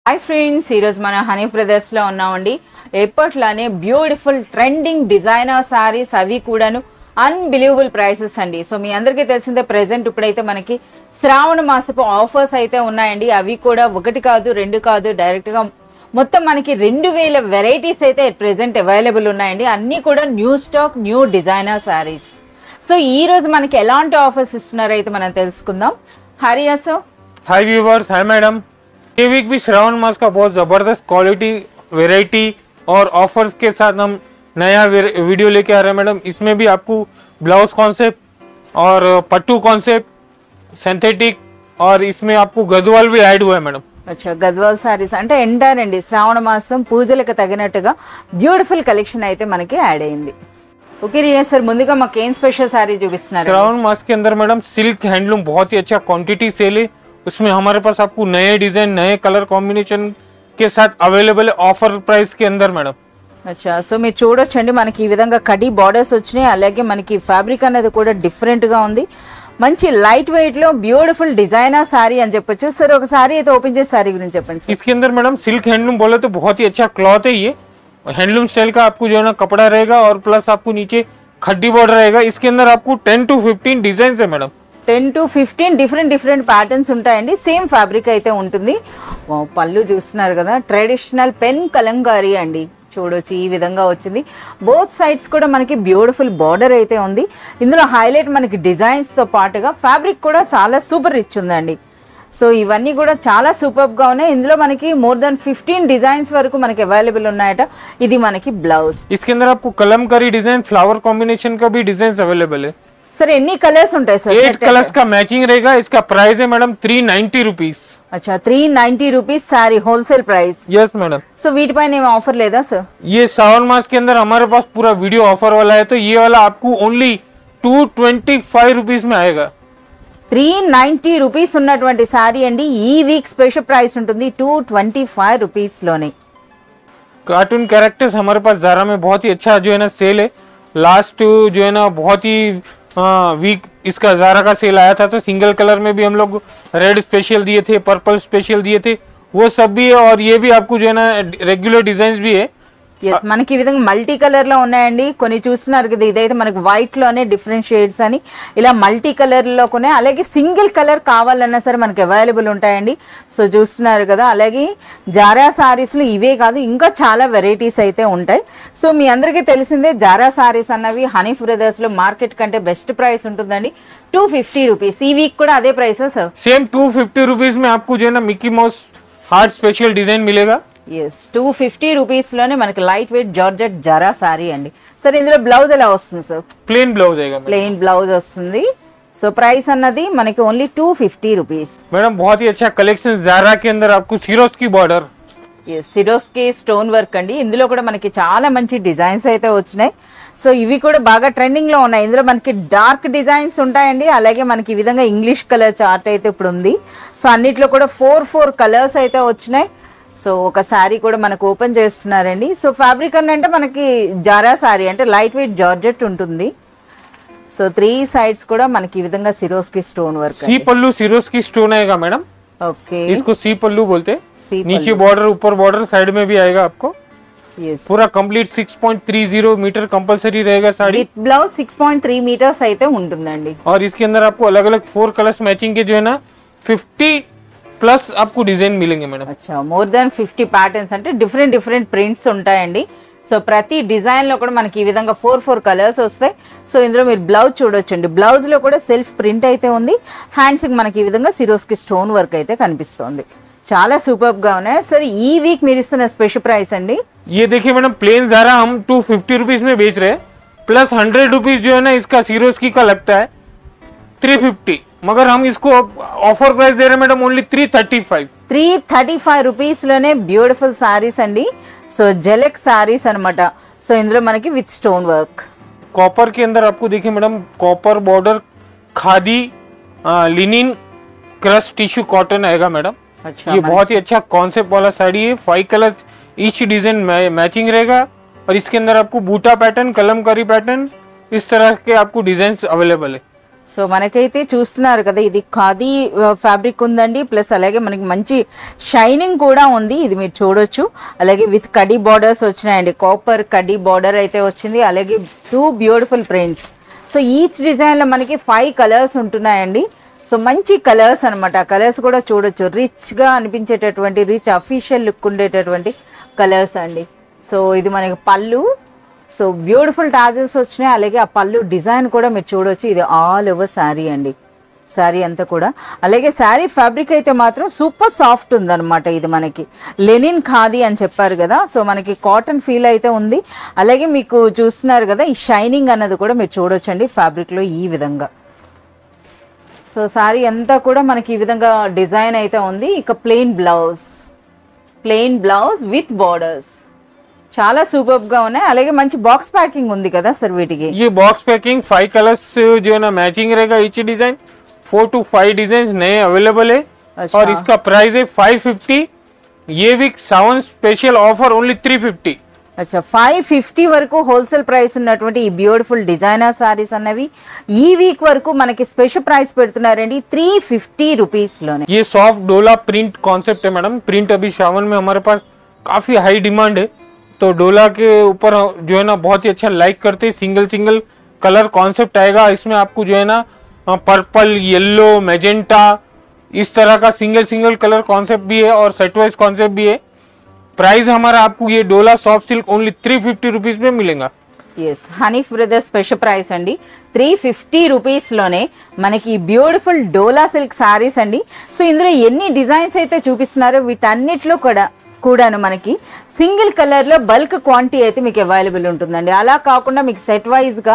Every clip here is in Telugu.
హాయ్ ఫ్రెండ్స్, ఈరోజు మన హనీ బ్రదర్స్లో ఉన్నామండి. ఎప్పట్లానే బ్యూటిఫుల్ ట్రెండింగ్ డిజైనర్ సారీస్, అవి కూడాను అన్బిలీవబుల్ ప్రైసెస్ అండి. సో మీ అందరికీ తెలిసిందే, ప్రెసెంట్ ఇప్పుడైతే మనకి శ్రావణ మాసపు ఆఫర్స్ అయితే ఉన్నాయండి. అవి కూడా ఒకటి కాదు, రెండు కాదు, డైరెక్ట్గా మొత్తం మనకి 2000 వెరైటీస్ అయితే ప్రెసెంట్ అవైలబుల్ ఉన్నాయండి. అన్నీ కూడా new stock, new designer saris. So ఈ రోజు మనకి ఎలాంటి ఆఫర్స్ ఇస్తున్నారో అయితే మనం తెలుసుకుందాం. Hariya sir. Hi viewers, hi madam. ये वीक भी श्रावण मास का बहुत ज़बरदस्त क्वालिटी, वैरायटी और ऑफर्स के साथ हम नया वीडियो लेके आ रहे हैं मैडम। इसमें भी आपको ब्लाउज कॉन्सेप्ट और पट्टू कॉन्सेप्ट, सिंथेटिक और इसमें आपको गदवाल भी ऐड हुआ है मैडम। అచ్చా, గద్వాల్ సారీస్ అంటే ఎంటైర్ అండి శ్రావణ మాసం పూజలకు తగినట్టుగా బ్యూటిఫుల్ కలెక్షన్ అయితే మనకి యాడ్ అయింది. ఓకే రియా సార్, ముందుగా మాకు ఏం స్పెషల్ సారీ చూపిస్తున్నారు? श्रावण मास के अंदर मैडम सिल्क हैंडलूम बहुत ही अच्छा क्वांटिटी सेल है। उसमें हमारे पास आपको नए डिजाइन, नए कलर कॉम्बिनेशन के साथ अवेलेबल है ऑफर प्राइस के अंदर मैडम। అచ్చా, సో మీరు చూడొచ్చండి, మనకి ఈ విధంగా కడీ బార్డర్స్ వచ్చినాయి. అలాగే మనకి ఫ్యాబ్రిక్ అనేది కూడా డిఫరెంట్ గా ఉంది. మంచి లైట్ వెయిట్ లో బ్యూటిఫుల్ డిజైనర్ సారీ అని చెప్పొచ్చు. సార్ ఒక సారీ అయితే ఓపెన్ చేసి సారీ గురించి చెప్పండి సార్. इसके अंदर मैडम सिल्क हैंडलूम बोले तो बहुत ही अच्छा क्लॉथ है। ये हैंडलूम स्टाइल का आपको जो है ना कपड़ा रहेगा और प्लस आपको नीचे खड्डी बॉर्डर रहेगा। इसके अंदर आपको 10 to 15 डिजाइन है मैडम। 10 to 15 డిఫరెంట్ ప్యాటర్న్స్ ఉంటాయండి. సేమ్ ఫ్యాబ్రిక్ అయితే ఉంటుంది. పళ్ళు చూస్తున్నారు కదా, ట్రెడిషనల్ పెన్ కలంకారీ అండి. చూడొచ్చు, ఈ విధంగా వచ్చింది. బోత్ సైడ్స్ కూడా మనకి బ్యూటిఫుల్ బార్డర్ అయితే ఉంది. ఇందులో హైలైట్ మనకి డిజైన్స్ తో పాటుగా ఫ్యాబ్రిక్ కూడా చాలా సూపర్ రిచ్ ఉందండి. సో ఇవన్నీ కూడా చాలా సూపర్ గా ఉన్నాయి. ఇందులో మనకి మోర్ దాన్ 15 డిజైన్స్ వరకు మనకి అవైలబుల్ ఉన్నాయట. ఇది మనకి బ్లౌజ్. इसके अंदर आपको कलमकारी डिजाइन, फ्लावर कॉम्बिनेशन का भी डिजाइन अवेलेबल है। सर ఎన్ని కలర్స్ ఉంటాయి సార్? 8 कलर्स का मैचिंग रहेगा। इसका प्राइस है मैडम 390 रुपीज। अच्छा, 390 रुपीज सारी wholesale price. Yes madam. So వీటిపైన ఏమైనా ఆఫర్ లేదా సార్? ये श्रावण मास के अंदर हमारे पास पूरा वीडियो ऑफर वाला है, तो ये वाला आपको ओनली 225 रुपीज में आएगा। 390 రూపీస్ ఉన్నటువంటి సారీ అండి. ఈ వీక్ స్పెషల్ ప్రైస్ ఉంటుంది 225 రూపీస్ లోనే. कार्टून कैरेक्टर्स हमारे पास जारा में बहुत ही अच्छा जो है ना सेल है। लास्ट जो है ना बहुत ही वीक इसका जारा का सेल आया था, तो सिंगल कलर में भी हम लोग रेड स्पेशल दिए थे, पर्पल स्पेशल दिए थे, वो सब भी है। और ये भी आपको जो है ना रेगुलर डिजाइन भी है। ఎస్, మనకి ఈ విధంగా మల్టీ కలర్ లో ఉన్నాయండి. కొన్ని చూస్తున్నారు కదా, ఇదైతే మనకి వైట్ లోనే డిఫరెంట్ షేడ్స్ అని ఇలా మల్టీ కలర్ లో కొనే, అలాగే సింగిల్ కలర్ కావాలన్నా సరే మనకి అవైలబుల్ ఉంటాయండి. సో చూస్తున్నారు కదా, అలాగే జారా సారీస్ లో ఇవే కాదు ఇంకా చాలా వెరైటీస్ అయితే ఉంటాయి. సో మీ అందరికీ తెలిసిందే, జారా సారీస్ అన్నవి హనీ బ్రదర్స్ లో మార్కెట్ కంటే బెస్ట్ ప్రైస్ ఉంటుందండి. 250 రూపీస్. ఈ వీక్ కూడా అదే ప్రైసా సార్? सेम 250 रुपीज में आपको जो है ना Mickey mouse heart special design मिलेगा। ఎస్, 250 రూపీస్ లోనే మనకి light weight georgette Zara sorry అండి. సార్ ఇందులో బ్లౌజ్ ఎలా వస్తుంది సార్? प्लेन ब्लाउज आएगा ప్లెయిన్ బ్లౌజ్ వస్తుంది. సో ప్రైస్ అన్నది మనకి ఓన్లీ 250 రూపీస్. मैडम। बहुत ही अच्छा कलेक्शन जारा के अंदर आपको सिरोस की बॉर्डर, సిరోస్కి స్టోన్ వర్క్ అండి. ఇందులో కూడా మనకి చాలా మంచి డిజైన్స్ అయితే వచ్చినాయి. సో ఇవి కూడా బాగా ట్రెండింగ్ లో ఉన్నాయి. ఇందులో మనకి డార్క్ డిజైన్స్ ఉంటాయండి. అలాగే మనకి ఈ విధంగా ఇంగ్లీష్ కలర్ చార్ట్ అయితే ఇప్పుడు ఉంది. సో అన్నిట్లో కూడా 4 కలర్స్ అయితే వచ్చినాయి. సో ఒక శారీ కూడా మనకు ఓపెన్ చేస్తున్నారండి. సో ఫ్యాబ్రిక్ అంటే మనకి జారా శారీ అంటే లైట్ వెయిట్ జార్జెట్ ఉంటుంది. సో 3 సైడ్స్ కూడా మనకి ఈ విధంగా సిరోస్కి స్టోన్ వర్క్. सी पल्लू सिरोस की स्टोन आएगा मैडम। ఓకే, इसको सी पल्लू बोलते हैं। सी नीचे बॉर्डर, ऊपर बॉर्डर, साइड में भी आएगा आपको। ఎస్, पूरा कंप्लीट 6.30 मीटर कंपलसरी रहेगा साड़ी। విత్ బ్లౌజ్ 6.3 మీటర్స్ అయితే ఉంటుందండి. और इसके अंदर आपको अलग अलग 4 कलर्स मैचिंग के जो है ना 50 प्लस आपको डिजाइन मिलेंगे मैडम। అచ్చా, మోర్ దాన్ 50 ప్యాటర్న్స్ అంటే డిఫరెంట్ ప్రింట్స్ ఉంటాయండి. సో ప్రతి డిజైన్ లో కూడా మనకి ఈ విధంగా 4 కలర్స్ వస్తాయి. సో ఇందులో మీరు బ్లౌజ్ చూడొచ్చండి. బ్లౌజ్ లో కూడా సెల్ఫ్ ప్రింట్ అయితే ఉంది. హ్యాండ్స్ కి మనకి ఈ విధంగా సిరోస్కి స్టోన్ వర్క్ అయితే కనిపిస్తుంది. చాలా సూపర్ గా ఉన్నాయి. సరే ఈ వీక్ మీరు ఇస్తున్న స్పెషల్ ప్రైస్ అండి? ये देखिए मैडम, प्लेन जारा हम 250 रुपीज में बेच रहे हैं, प्लस 100 रुपीज जो है ना इसका सिरोस्की का लगता है 350, मगर हम इसको ऑफर प्राइस दे रहे हैं मैडम ओनली 335। 335 రూపీస్ లోనే బ్యూటిఫుల్ సారీస్ అండి. సో జెలెక్ సారీస్ అన్నమాట. సో ఇందులో మనకి విత్ స్టోన్ వర్క్. कॉपर के अंदर आपको देखिए madam, copper border, khadi, linen, crush tissue cotton आएगा मैडम। अच्छा, ये बहुत ही अच्छा कॉन्सेप्ट वाला साड़ी है। 5 कलर्स ईच डिजाइन मैचिंग रहेगा। और इसके अंदर आपको बूटा पैटर्न, कलमकारी पैटर्न, इस तरह के आपको डिजाइन अवेलेबल है। సో మనకైతే చూస్తున్నారు కదా, ఇది ఖాదీ ఫ్యాబ్రిక్ ఉందండి, ప్లస్ అలాగే మనకి మంచి షైనింగ్ కూడా ఉంది, ఇది మీరు చూడొచ్చు. అలాగే విత్ కడ్డీ బార్డర్స్ వచ్చినాయండి, కాపర్ కడ్డీ బార్డర్ అయితే వచ్చింది. అలాగే 2 బ్యూటిఫుల్ ప్రింట్స్. సో ఈచ్ డిజైన్లో మనకి 5 కలర్స్ ఉంటున్నాయండి. సో మంచి కలర్స్ అనమాట, కలర్స్ కూడా చూడొచ్చు, రిచ్గా అనిపించేటటువంటి, రిచ్ అఫీషియల్ లుక్ ఉండేటటువంటి కలర్స్ అండి. సో ఇది మనకి పళ్ళు. సో బ్యూటిఫుల్ టాజిల్స్ వచ్చినాయి. అలాగే ఆ పళ్ళు డిజైన్ కూడా మీరు చూడొచ్చు, ఇది ఆల్ ఓవర్ శారీ అండి, శారీ అంతా కూడా. అలాగే శారీ ఫ్యాబ్రిక్ అయితే మాత్రం సూపర్ సాఫ్ట్ ఉందన్నమాట. ఇది మనకి లెనిన్ ఖాదీ అని చెప్పారు కదా, సో మనకి కాటన్ ఫీల్ అయితే ఉంది. అలాగే మీకు చూస్తున్నారు కదా, ఈ షైనింగ్ అన్నది కూడా మీరు చూడొచ్చండి ఫ్యాబ్రిక్లో ఈ విధంగా. సో శారీ అంతా కూడా మనకి ఈ విధంగా డిజైన్ అయితే ఉంది. ఇక ప్లెయిన్ బ్లౌజ్ విత్ బార్డర్స్, చాలా సూపర్ గా ఉన్నాయి. అలాగే మంచి బాక్స్ ప్యాకింగ్ ఉంది కదా సార్ వీటికి. ये बॉक्स पैकिंग 5 कलर्स जो है ना मैचिंग रहेगा, ईच डिजाइन 4 to 5 डिजाइन नए अवेलेबल है। और इसका प्राइस है 550। ये वीक सावन स्पेशल ऑफर ओनली 350। అచ్చా 550 వరకు హోల్సేల్ ప్రైస్ ఉన్నటువంటి ఈ బ్యూటిఫుల్ డిజైనర్ సారీస్ అన్నవి ఈ వీక్ వరకు మనకి స్పెషల్ ప్రైస్ పెడుతున్నారండి 350 రూపీస్ లోనే. ये सॉफ्ट डोला प्रिंट कॉन्सेप्ट है मैडम। प्रिंट अभी सावन में हमारे पास काफी हाई डिमांड है, तो डोला के ऊपर जो है ना बहुत ही अच्छा लाइक करते हैं। सिंगल कलर कॉन्सेप्ट आएगा इसमें, आपको जो है ना पर्पल, येलो, मैजेंटा, इस तरह का सिंगल कलर कॉन्सेप्ट भी है और सेट वाइज कॉन्सेप्ट भी है। प्राइस हमारा आपको ये डोला सॉफ्ट सिल्क ओनली 350 रुपीज में मिलेगा। S Hanif brothers special price అండి 350 రూపీస్లోనే మనకి బ్యూటిఫుల్ డోలా సిల్క్ శారీస్ అండి. సో ఇందులో ఎన్ని డిజైన్స్ అయితే చూపిస్తున్నారో వీటన్నిటిలో కూడాను మనకి సింగిల్ కలర్లో బల్క్ క్వాంటిటీ అయితే మీకు అవైలబుల్ ఉంటుందండి. అలా కాకుండా మీకు సెట్ వైజ్గా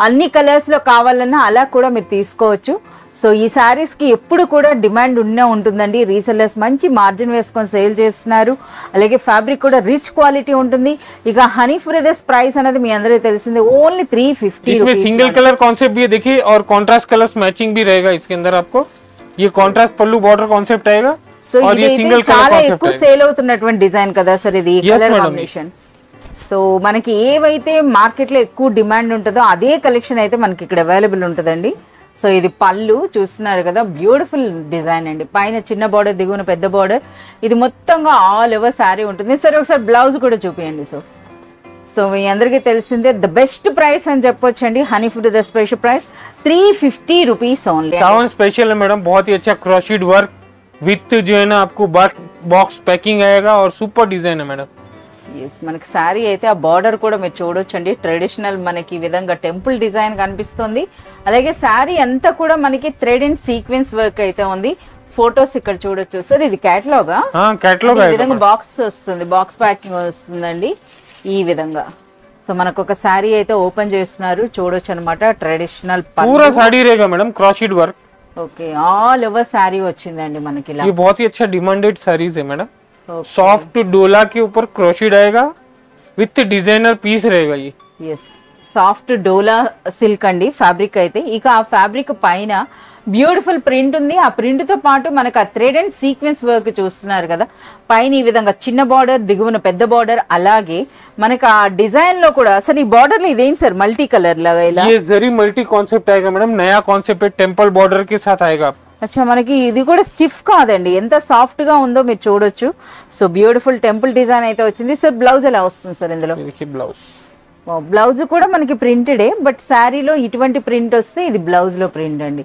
అన్ని కలర్స్లో కావాలన్నా అలా కూడా మీరు తీసుకోవచ్చు. సో ఈ శారీస్కి ఎప్పుడు కూడా డిమాండ్ ఉంటుందండి. రీసెల్లర్స్ మంచి మార్జిన్ వేసుకొని సేల్ చేస్తున్నారు. అలాగే ఫ్యాబ్రిక్ కూడా రిచ్ క్వాలిటీ ఉంటుంది. ఇక హనీఫ్ బ్రదర్స్ ప్రైస్ అనేది మీ అందరికీ తెలిసిందే, ఓన్లీ 350। इसमें सिंगल कलर कॉन्सेप्ट भी है देखिए, और कॉन्ट्रास्ट कलर्स मैचिंग भी रहेगा इसके अंदर। आपको ये कॉन्ट्रास्ट पल्लू बॉर्डर कॉन्सेप्ट आएगा సో ఇది చాలా ఎక్కువ సేల్ అవుతున్నటువంటి డిజైన్ కదా సార్ ఇది కలర్ కాంబినేషన్. సో మనకి ఏవైతే మార్కెట్లో ఎక్కువ డిమాండ్ ఉంటుందో అదే కలెక్షన్ అయితే మనకి ఇక్కడ అవైలబుల్ ఉంటుందండి. సో ఇది పళ్ళు చూస్తున్నారు కదా, బ్యూటిఫుల్ డిజైన్ అండి, పైన చిన్న బార్డర్, దిగువన పెద్ద బార్డర్, ఇది మొత్తంగా ఆల్ ఓవర్ శారీ ఉంటుంది. సరే ఒకసారి బ్లౌజ్ కూడా చూపించండి. సో మీ అందరికీ తెలిసిందే ద బెస్ట్ ప్రైస్ అని చెప్పొచ్చు అండి. Honey food the special price 350 rupees only. Sawan special है मैडम, बहुत ही अच्छा क्रॉशेड वर्क विथ जो है ना आपको बॉक्स पैकिंग आएगा और सुपर डिजाइन है मैडम। ఎస్ మనకి శారీ అయితే ఆ బార్డర్ కూడా మీరు చూడొచ్చండి, ట్రెడిషనల్ మనకి ఈ విధంగా టెంపుల్ డిజైన్ కనిపిస్తుంది. అలాగే శారీ అంతా కూడా మనకి థ్రెడ్ అండ్ సీక్వెన్స్ వర్క్ అయితే ఉంది. ఫోటోస్ ఇక్కడ చూడొచ్చు సార్, ఇది కేటలాగా కేటలాగ్ ఈ విధంగా బాక్స్ వస్తుంది, బాక్స్ ప్యాకింగ్ వస్తుందండి ఈ విధంగా. సో మనకు ఒక శారీ అయితే ఓపెన్ చేస్తున్నారు చూడొచ్చు అనమాట, ట్రెడిషనల్ पूरा साड़ी रहेगा madam crochet work. Okay all over sari వచ్చిందండి మనకి ఇలా. ये बहुत ही अच्छा डिमांडेड साड़ीज है मैडम। सॉफ्ट डोला के ऊपर क्रोशेड आएगा विथ डिजाइनर पीस रहेगा ये। ఎస్ సాఫ్ట్ డోలా సిల్క్ అండి ఫ్యాబ్రిక్ అయితే. ఇక ఆ ఫ్యాబ్రిక్ పైన బ్యూటిఫుల్ ప్రింట్ ఉంది. ఆ ప్రింట్ తో పాటు మనకు ఆ థ్రెడ్ అండ్ సీక్వెన్స్ వర్క్ చూస్తున్నారు కదా, పైన ఈ విధంగా చిన్న బార్డర్, దిగువన పెద్ద బార్డర్. అలాగే మనకు ఆ డిజైన్ లో కూడా అసలు ఈ బార్డర్ లో ఇదేంటి సార్ మల్టీ కలర్ లాగా ఇలా? ये जरी मल्टी कॉन्सेप्ट आएगा मैडम, नया कॉन्सेप्ट है, टेंपल बॉर्डर के साथ आएगा। అచ్చా మనకి ఇది కూడా స్టిఫ్ కాదండి, ఎంత సాఫ్ట్ గా ఉందో మీరు చూడొచ్చు. సో బ్యూటిఫుల్ టెంపుల్ డిజైన్ అయితే వచ్చింది. సార్ బ్లౌజ్ ఎలా వస్తుంది సార్ ఇందులో? ब्लाउज బ్లౌజ్ కూడా మనకి ప్రింటెడే, బట్ శారీలో ఇటువంటి ప్రింట్ వస్తే ఇది బ్లౌజ్ లో ప్రింట్ అండి,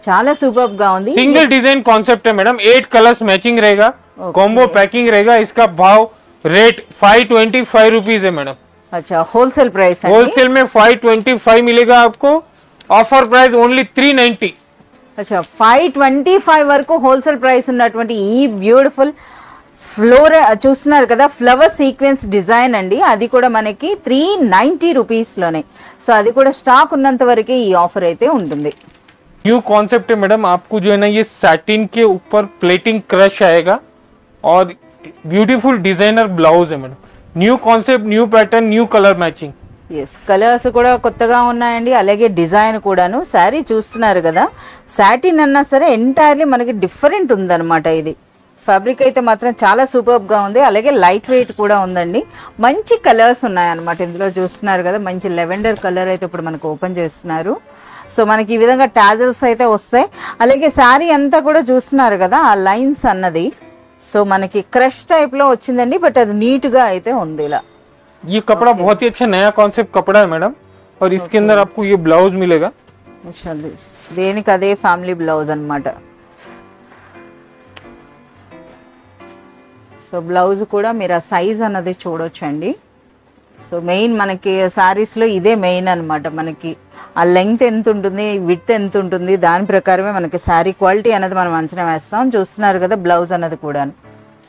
చాలా సూపర్ గా ఉంది. सिंगल डिजाइन कॉन्सेप्ट है मैडम, 8 कलर्स मैचिंग रहेगा, कॉम्बो पैकिंग रहेगा। इसका भाव रेट 525 रुपीज है मैडम। अच्छा होलसेल प्राइस है, होलसेल में 525 मिलेगा आपको, ऑफर प्राइस ओनली 390। अच्छा 525 వరకు హోల్సేల్ ప్రైస్ ఉన్నటువంటి ఈ బ్యూటిఫుల్ ఫ్లోర్ చూస్తున్నారు కదా, ఫ్లవర్ సీక్వెన్స్ డిజైన్ అండి, అది కూడా మనకి 390 రూపీస్ లోనే. సో అది కూడా స్టాక్ ఉన్నంత వరకే ఈ ఆఫర్ అయితే ఉంటుంది. न्यू कॉन्सेप्ट है मैडम, आपको जो है ना ये सैटिन के ऊपर प्लेटिंग क्रश आएगा और ब्यूटीफुल डिजाइनर ब्लाउज है madam. New concept, new pattern, new colour matching. S colours కూడా కొత్తగా ఉన్నాయండి, అలాగే డిజైన్ కూడాను. శారీ చూస్తున్నారు కదా, సాటిన్ అన్నా సరే ఎంటైర్లీ మనకి డిఫరెంట్ ఉందన్నమాట. ఇది ఫ్యాబ్రిక్ అయితే మాత్రం చాలా సూపర్గా ఉంది, అలాగే లైట్ వెయిట్ కూడా ఉందండి. మంచి కలర్స్ ఉన్నాయన్నమాట ఇందులో, చూస్తున్నారు కదా. మంచి లెవెండర్ కలర్ అయితే ఇప్పుడు మనకు ఓపెన్ చేస్తున్నారు. సో మనకి ఈ విధంగా టాజల్స్ అయితే వస్తాయి. అలాగే శారీ అంతా కూడా చూస్తున్నారు కదా ఆ లైన్స్ అన్నది. సో మనకి క్రష్ టైప్లో వచ్చిందండి, బట్ అది నీట్గా అయితే ఉంది ఇలా. ये कपड़ा बहुत ही अच्छा नया कॉन्सेप्ट कपड़ा है मैडम, और इसके अंदर आपको ये ब्लाउज मिलेगा. దేనికి అదే ఫ్యామిలీ బ్లౌజ్ అన్నమాట. సో బ్లౌజ్ కూడా మీరు ఆ సైజ్ అన్నది చూడొచ్చండి. సో మెయిన్ మనకి శారీస్లో ఇదే మెయిన్ అనమాట. మనకి ఆ లెంగ్త్ ఎంత ఉంటుంది, విడ్త్ ఎంత ఉంటుంది, దాని ప్రకారమే మనకి శారీ క్వాలిటీ అనేది మనం అంచనా వేస్తాం. చూస్తున్నారు కదా బ్లౌజ్ అన్నది కూడా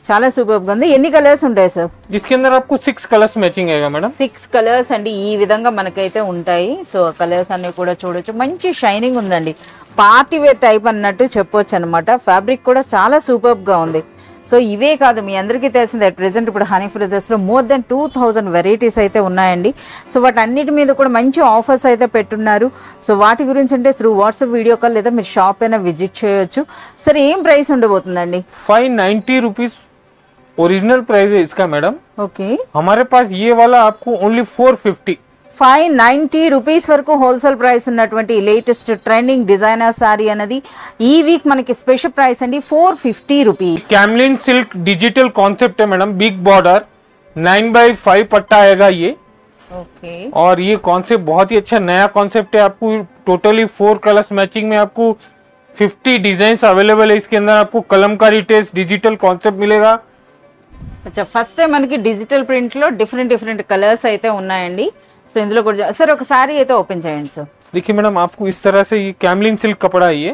చాలా సూపర్గా ఉంది. ఎన్ని కలర్స్ ఉంటాయి సార్? इसके अंदर आपको 6 कलर्स मैचिंग आएगा मैडम. 6 కలర్స్ అండి ఈ విధంగా మనకైతే ఉంటాయి. సో కలర్స్ అన్ని కూడా చూడొచ్చు. మంచి షైనింగ్ ఉందండి, పార్టీ వేర్ టైప్ అన్నట్టు చెప్పొచ్చు అనమాట. ఫ్యాబ్రిక్ కూడా చాలా సూపర్గా ఉంది. సో ఇవే కాదు, మీ అందరికీ తెలిసింది అట్ ప్రెజెంట్ ఇప్పుడు హనీ బ్రదర్స్లో మోర్ దెన్ 2000 వెరైటీస్ అయితే ఉన్నాయండి. సో వాటన్నిటి మీద కూడా మంచి ఆఫర్స్ అయితే పెట్టున్నారు. సో వాటి గురించి అంటే త్రూ వాట్సాప్ వీడియో కాల్ లేదా మీరు షాప్ అయినా విజిట్ చేయొచ్చు. సరే ఏం ప్రైస్ ఉండబోతుందండి? 590 रुपीज ओरिजिनल प्राइस है इसका मैडम. ఓకే, हमारे पास ये वाला आपको ओनली 450. 590 రూపీస్ వరకు హోల్సేల్ ప్రైస్ ఉన్నటువంటి లేటెస్ట్ ట్రెండింగ్ డిజైనర్ సారీ అనేది ఈ వీక్ మనకి స్పెషల్ ప్రైస్ అండి 450 rupees. Camlin silk digital concept है मैडम, बिग बॉर्डर 9x5 पट्टा आएगा ये. ओके, और ये कॉन्सेप्ट बहुत ही अच्छा नया कॉन्सेप्ट है. आपको टोटली 4 कलर्स मैचिंग में आपको 50 डिजाइन अवेलेबल है. इसके अंदर आपको कलमकारी टेस्ट डिजिटल कॉन्सेप्ट मिलेगा. అచ్చా ఫస్ట్ టైం మనకి డిజిటల్ ప్రింట్ లో డిఫరెంట్ కలర్స్ అయితే ఉన్నాయండి. సో ఇందులో కూడా సార్ ఒక సారీ అయితే ఓపెన్ చేయండి సార్. देखिए मैडम, आपको इस तरह से ये कैमलिन सिल्क कपड़ा है, ये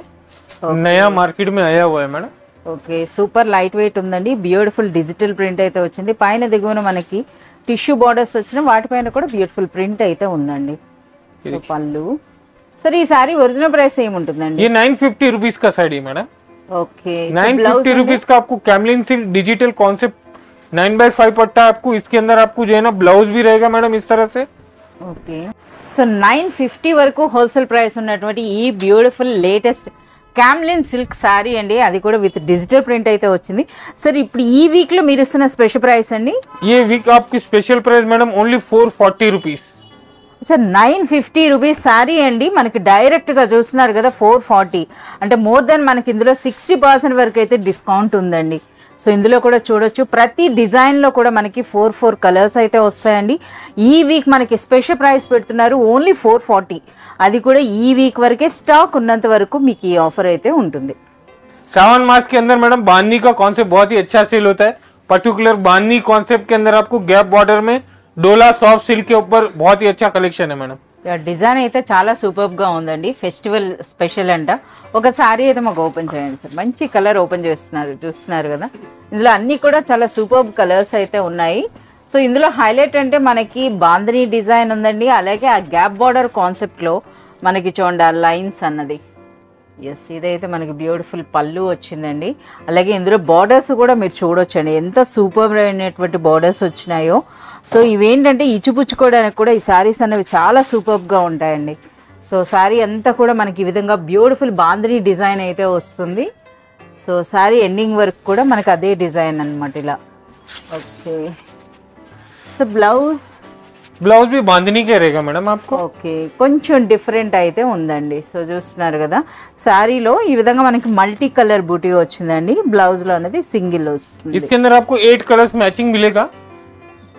नया मार्केट में आया हुआ है madam. Okay, super light weight ఉందండి. బ్యూటిఫుల్ డిజిటల్ ప్రింట్ అయితే వచ్చింది. పైన దిగువన మనకి టిష్యూ బార్డర్స్ వచ్చిన వాటిపైన కూడా బ్యూటిఫుల్ ప్రింట్ అయితే ఉందండి. సో పళ్ళు. సరే ఈ సారీ ఒరిజినల్ ప్రైస్ ఏముంటుందండి? ये 950 रुपीज का साड़ी मैडम. ఓకే, 950 रुपीज का आपको Camlin silk digital concept 9x5 पट्टा. आपको इसके अंदर आपको जो है ना ब्लाउज भी रहेगा मैडम इस तरह से. ఓకే, సో 950 వరకు హోల్సేల్ ప్రైస్ ఉన్నటువంటి ఈ beautiful latest Camlin silk sari అండి, అది కూడా విత్ డిజిటల్ ప్రింట్ అయితే వచ్చింది. సరే ఇప్పుడు ఈ వీక్ లో మీరు ఇస్తున్న స్పెషల్ ప్రైస్ అండి? ये वीक आपकी special price madam only 440 rupees. Sir 950 rupees sari అండి, మనకి డైరెక్ట్గా చూస్తున్నారు కదా 440 అంటే మోర్ దెన్ మనకి ఇందులో 60% వరకు అయితే డిస్కౌంట్ ఉందండి. సో ఇందులో కూడా చూడొచ్చు ప్రతి డిజైన్లో కూడా మనకి 4 కలర్స్ అయితే వస్తాయండి. ఈ వీక్ మనకి స్పెషల్ ప్రైస్ పెడుతున్నారు ఓన్లీ 440, అది కూడా ఈ వీక్ వరకే స్టాక్ ఉన్నంత వరకు మీకు ఈ ఆఫర్ అయితే ఉంటుంది. सावन मास के अंदर मैडम बांधनी का कॉन्सेप्ट बहुत ही अच्छा सेल होता है. पर्टिकुलर बांधनी कॉन्सेप्ट के अंदर आपको गैप बॉर्डर में डोला सॉफ्ट सिल्क के ऊपर बहुत ही अच्छा कलेक्शन है मैडम. డిజైన్ అయితే చాలా సూపర్గా ఉందండి, ఫెస్టివల్ స్పెషల్ అంట. ఒక సారీ అయితే మాకు ఓపెన్ చేయండి సార్. మంచి కలర్ ఓపెన్ చేస్తున్నారు, చూస్తున్నారు కదా. ఇందులో అన్నీ కూడా చాలా సూపర్ కలర్స్ అయితే ఉన్నాయి. సో ఇందులో హైలైట్ అంటే మనకి బాంధనీ డిజైన్ ఉందండి, అలాగే ఆ గ్యాప్ బార్డర్ కాన్సెప్ట్లో మనకి చూడండి ఆ లైన్స్ అన్నది. ఎస్, ఇదైతే మనకి బ్యూటిఫుల్ పళ్ళు వచ్చిందండి. అలాగే ఇందులో బార్డర్స్ కూడా మీరు చూడొచ్చండి ఎంత సూపర్ అయినటువంటి బార్డర్స్ వచ్చినాయో. సో ఇవేంటంటే ఇచ్చిపుచ్చుకోవడానికి కూడా ఈ శారీస్ అనేవి చాలా సూపర్గా ఉంటాయండి. సో శారీ అంతా కూడా మనకి ఈ విధంగా బ్యూటిఫుల్ బాంధనీ డిజైన్ అయితే వస్తుంది. సో శారీ ఎండింగ్ వరకు కూడా మనకి అదే డిజైన్ అనమాట ఇలా. ఓకే, సో ब्लाउज भी बांधनी के रहेगा मैडम आपको. ఓకే, కొంచెం డిఫరెంట్ అయితే ఉందండి. సో చూస్తున్నారు కదా శారీలో ఈ విధంగా మనకి మల్టీ కలర్ బూటీ వచ్చిందండి, బ్లౌజ్ లో అనేది సింగిల్ వస్తుంది. इसके अंदर आपको 8 कलर्स मैचिंग मिलेगा.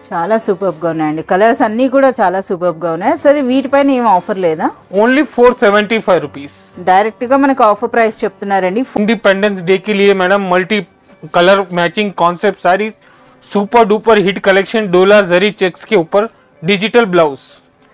చాలా సూపర్ గా ఉన్నాయండి, కలర్స్ అన్ని కూడా చాలా సూపర్ గా ఉన్నాయి. సరే వీటిపైన ఏం ఆఫర్ లేదా? Only 475 rupees. డైరెక్ట్ గా మనకి ఆఫర్ ప్రైస్ చెప్తున్నారండి. इंडिपेंडेंस डे के लिए madam multi colour matching concept saris, super duper hit collection, डोला जरी चेक्स के ऊपर डिजिटल ब्लाउज.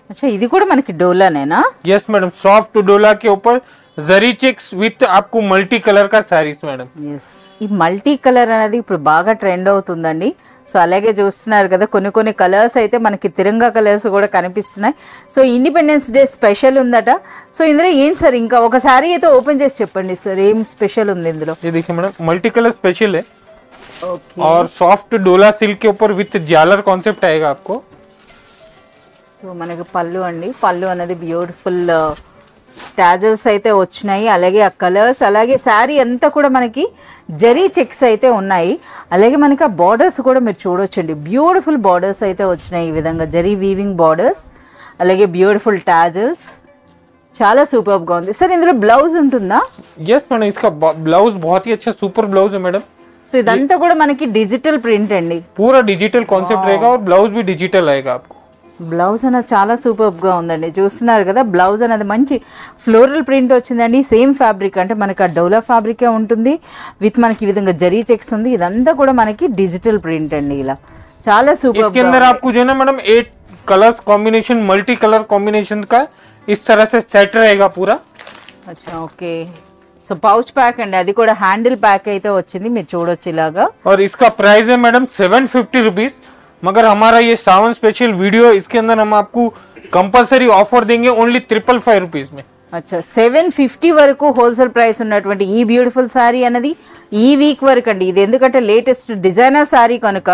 अच्छा, ఇది కూడా మనకి డోలానేనా? यस मैडम, सॉफ्ट डोला के ऊपर जरी चेक्स विथ आपको मल्टी कलर का साड़ीज मैडम. ఎస్, ఈ మల్టీ కలర్ అనేది ఇప్పుడు బాగా ట్రెండ్ అవుతుందండి. సో అలాగే చూస్తున్నారు కదా కొన్ని కలర్స్ అయితే మనకి తిరంగా కలర్స్ కూడా కనిపిస్తున్నాయి. సో ఇండిపెండెన్స్ డే స్పెషల్ ఉందట. సో ఇందులో ఏంటి సార్, ఇంకా ఒక సారీ అయితే ఓపెన్ చేసి చెప్పండి సార్, ఏం స్పెషల్ ఉంది ఇందులో? ये देखिए मैडम, मल्टी कलर स्पेशल है. ఓకే, और सॉफ्ट डोला सिल्क के ऊपर विथ जालर कॉन्सेप्ट आएगा आपको. సో మనకి పళ్ళు అండి, పళ్ళు అనేది బ్యూటిఫుల్ టాజల్స్ అయితే వచ్చినాయి, అలాగే ఆ కలర్స్, అలాగే శారీ అంతా కూడా మనకి జరీ చెక్స్ అయితే ఉన్నాయి, అలాగే మనకి ఆ బార్డర్స్ కూడా మీరు చూడొచ్చండి, బ్యూటిఫుల్ బార్డర్స్ అయితే వచ్చినాయి, ఈ విధంగా జరీ వీవింగ్ బార్డర్స్, అలాగే బ్యూటిఫుల్ టాజల్స్, చాలా సూపర్ గా ఉంది. సార్ ఇందులో బ్లౌజ్ ఉంటుందా? यस मैडम, इसका ब्लाउज बहुत ही अच्छा सुपर ब्लाउज है मैडम. సో ఇదంతా కూడా మనకి డిజిటల్ ప్రింట్ అండి, पूरा डिजिटल कॉन्सेप्ट रहेगा और ब्लाउज भी डिजिटल आएगा आपको. బ్లౌజ్ అనేది చాలా సూపర్గా ఉందండి, చూస్తున్నారు కదా. బ్లౌజ్ అనేది మంచి ఫ్లోరల్ ప్రింట్ వచ్చిందండి, సేమ్ ఫ్యాబ్రిక్ అంటే మనకి ఆ డోలా ఫ్యాబ్రికే ఉంటుంది, విత్ మనకి ఈ విధంగా జరీ చెక్స్ ఉంది, ఇదంతా కూడా మనకి డిజిటల్ ప్రింట్ అండి, ఇలా చాలా సూపర్. इसके अंदर आपको जो है ना madam 8 colours combination, multi colour combination का इस तरह से सेट रहेगा पूरा. అచ్చా ఓకే. సో పౌచ్ ప్యాక్ అండి, అది కూడా హ్యాండిల్ ప్యాక్ అయితే వచ్చింది, మీరు చూడొచ్చు ఇలాగా. और इसका प्राइस है मैडम 750 रुपीज. मगर हमारा ये सावन स्पेशल वीडियो, इसके अंदर हम आपको कंपलसरी ऑफर देंगे ओनली 555 रुपीज में. అచ్చా 750 వరకు హోల్సేల్ ప్రైస్ ఉన్నటువంటి ఈ బ్యూటిఫుల్ శారీ అనేది ఈ వీక్ వరకు అండి. ఇది ఎందుకంటే లేటెస్ట్ డిజైనర్ శారీ కనుక